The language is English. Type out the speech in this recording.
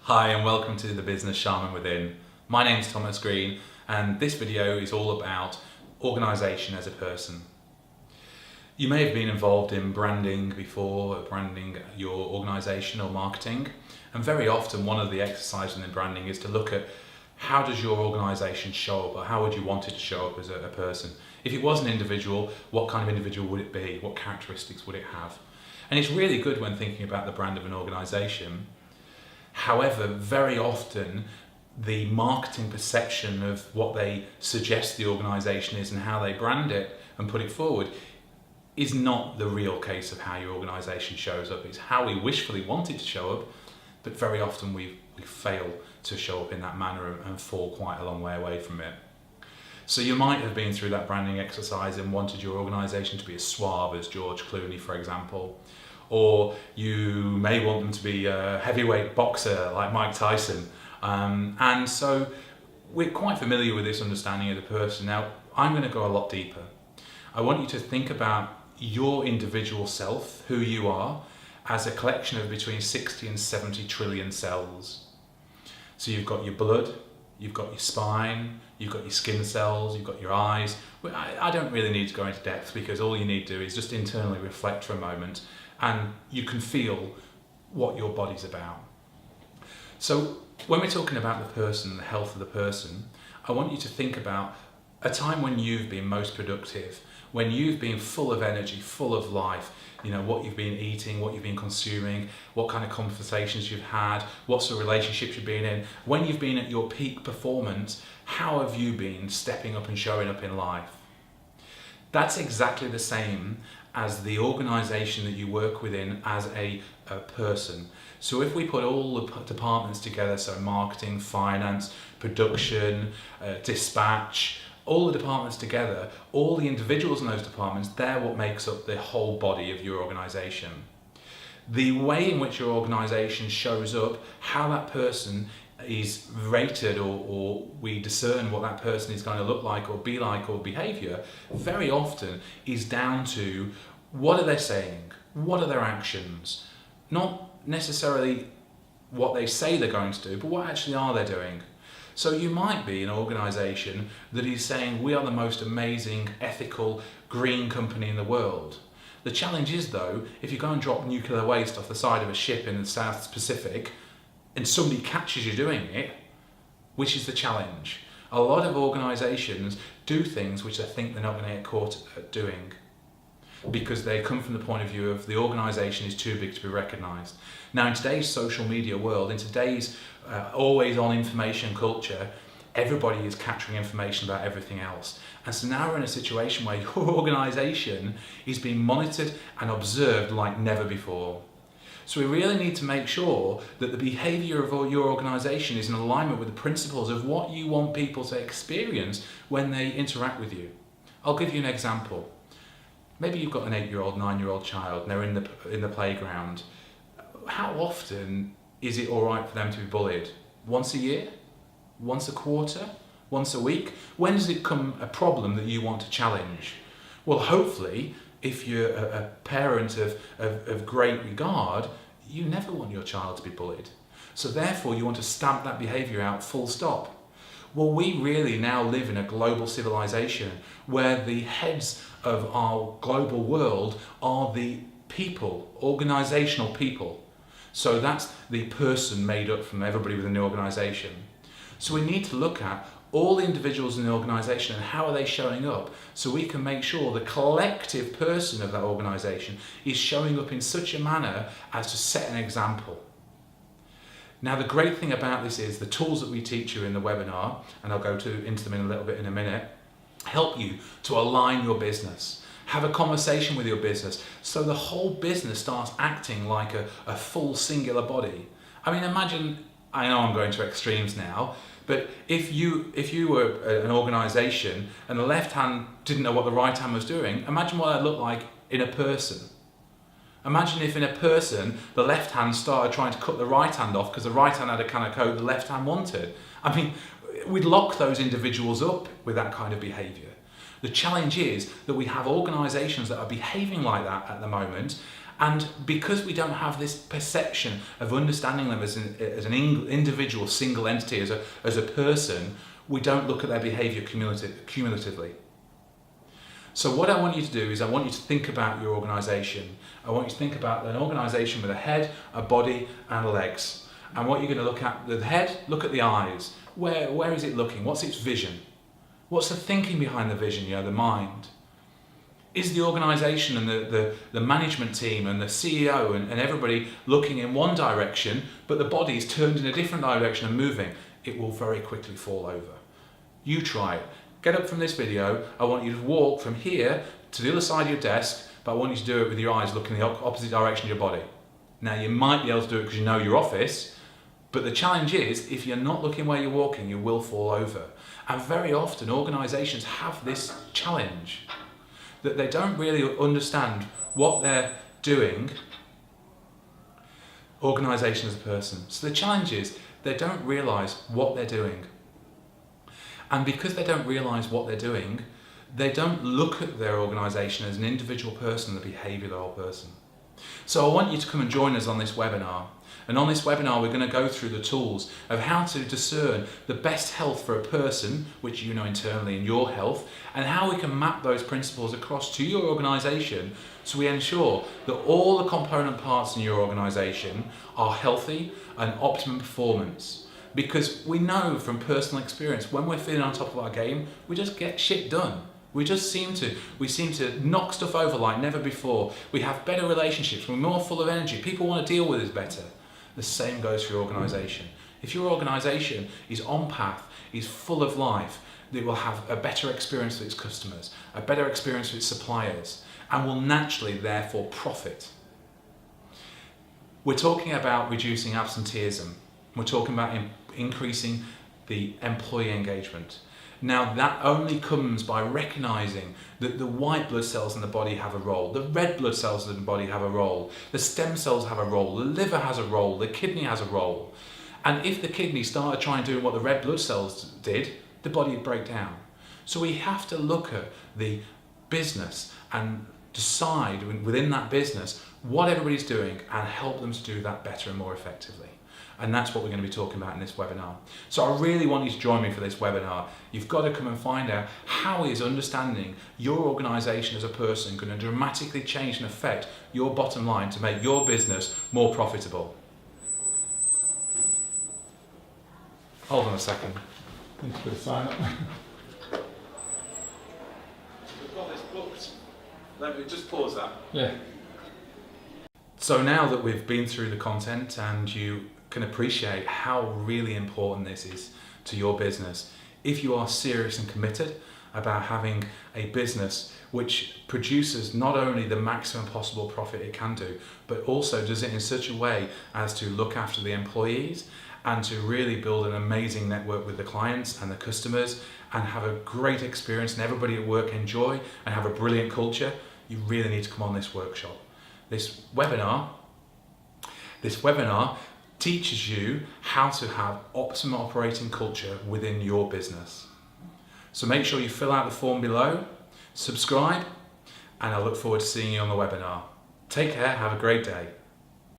Hi and welcome to the business Shaman Within. My name's Thomas Green and this video is all about organisation as a person. You may have been involved in branding before, branding your organisation or marketing, and very often one of the exercises in branding is to look at how does your organisation show up, or how would you want it to show up as a person. If it was an individual, what kind of individual would it be? What characteristics would it have? And it's really good when thinking about the brand of an organisation. However, very often the marketing perception of what they suggest the organisation is and how they brand it and put it forward is not the real case of how your organisation shows up. It's how we wishfully want it to show up, but very often we fail to show up in that manner and fall quite a long way away from it. So you might have been through that branding exercise and wanted your organisation to be as suave as George Clooney, for example. Or you may want them to be a heavyweight boxer like Mike Tyson. And so we're quite familiar with this understanding of the person. Now, I'm going to go a lot deeper. I want you to think about your individual self, who you are, as a collection of between 60 and 70 trillion cells. So you've got your blood, you've got your spine, you've got your skin cells, you've got your eyes. I don't really need to go into depth because all you need to do is just internally reflect for a moment and you can feel what your body's about. So when we're talking about the person, the health of the person, I want you to think about a time when you've been most productive, when you've been full of energy, full of life, what you've been eating, what you've been consuming, what kind of conversations you've had, what sort of relationships you've been in. When you've been at your peak performance, how have you been stepping up and showing up in life? That's exactly the same as the organisation that you work within as a person. So if we put all the departments together, so marketing, finance, production, dispatch, all the departments together, all the individuals in those departments, they're what makes up the whole body of your organisation. The way in which your organisation shows up, how that person is rated or we discern what that person is going to look like or be like or behaviour, very often is down to what are they saying, what are their actions, not necessarily what they say they're going to do, but what actually are they doing. So you might be an organisation that is saying we are the most amazing, ethical, green company in the world. The challenge is though, if you go and drop nuclear waste off the side of a ship in the South Pacific and somebody catches you doing it, which is the challenge. A lot of organisations do things which they think they're not going to get caught doing because they come from the point of view of the organisation is too big to be recognised. Now in today's social media world, in today's always on information culture, everybody is capturing information about everything else. And so now we're in a situation where your organisation is being monitored and observed like never before. So we really need to make sure that the behaviour of your organisation is in alignment with the principles of what you want people to experience when they interact with you. I'll give you an example. Maybe you've got an 8-year-old, 9-year-old child and they're in the playground. How often is it all right for them to be bullied? Once a year? Once a quarter? Once a week? When does it become a problem that you want to challenge? Well, hopefully, if you're a parent of great regard, you never want your child to be bullied. So therefore, you want to stamp that behaviour out full stop. Well, we really now live in a global civilization where the heads of our global world are the people, organisational people. So that's the person made up from everybody within the organisation. So we need to look at all the individuals in the organisation and how are they showing up so we can make sure the collective person of that organisation is showing up in such a manner as to set an example. Now the great thing about this is the tools that we teach you in the webinar, and I'll go into them in a little bit in a minute, help you to align your business. Have a conversation with your business so the whole business starts acting like a full singular body. I mean, imagine, I know I'm going to extremes now, but if you were an organisation and the left hand didn't know what the right hand was doing, imagine what that looked like in a person. Imagine if in a person, the left hand started trying to cut the right hand off because the right hand had a kind of code the left hand wanted. I mean, we'd lock those individuals up with that kind of behaviour. The challenge is that we have organisations that are behaving like that at the moment, And because we don't have this perception of understanding them as an individual, single entity, as a person, we don't look at their behaviour cumulatively. So what I want you to do is I want you to think about your organisation. I want you to think about an organisation with a head, a body and legs. And what you're going to look at, the head, look at the eyes. Where is it looking? What's its vision? What's the thinking behind the vision, the mind? Is the organisation and the management team and the CEO and everybody looking in one direction, but the body's turned in a different direction and moving? It will very quickly fall over. You try it. Get up from this video. I want you to walk from here to the other side of your desk, but I want you to do it with your eyes looking in the opposite direction of your body. Now you might be able to do it because you know your office, but the challenge is, if you're not looking where you're walking, you will fall over. And very often organisations have this challenge, that they don't really understand what they're doing, organisation as a person. So the challenge is, they don't realise what they're doing. And because they don't realise what they're doing, they don't look at their organisation as an individual person, the behaviour of the whole person. So I want you to come and join us on this webinar. And on this webinar, we're going to go through the tools of how to discern the best health for a person, which you know internally in your health, and how we can map those principles across to your organisation so we ensure that all the component parts in your organisation are healthy and optimum performance. Because we know from personal experience, when we're feeling on top of our game, we just get shit done. We seem to knock stuff over like never before. We have better relationships, we're more full of energy, people want to deal with us better. The same goes for your organisation. If your organisation is on path, is full of life, it will have a better experience with its customers, a better experience with its suppliers, and will naturally therefore profit. We're talking about reducing absenteeism. We're talking about increasing the employee engagement. Now that only comes by recognising that the white blood cells in the body have a role, the red blood cells in the body have a role, the stem cells have a role, the liver has a role, the kidney has a role. And if the kidney started trying to do what the red blood cells did, the body would break down. So we have to look at the business and decide within that business what everybody's doing and help them to do that better and more effectively. And that's what we're going to be talking about in this webinar. So I really want you to join me for this webinar. You've got to come and find out how is understanding your organisation as a person going to dramatically change and affect your bottom line to make your business more profitable. Hold on a second. Need to put a sign up. We've got this booked. Let me just pause that. Yeah. So now that we've been through the content and you can appreciate how really important this is to your business, if you are serious and committed about having a business which produces not only the maximum possible profit it can do, but also does it in such a way as to look after the employees and to really build an amazing network with the clients and the customers and have a great experience and everybody at work enjoy and have a brilliant culture, you really need to come on this workshop. This webinar teaches you how to have optimal operating culture within your business. So make sure you fill out the form below, subscribe, and I look forward to seeing you on the webinar. Take care, have a great day.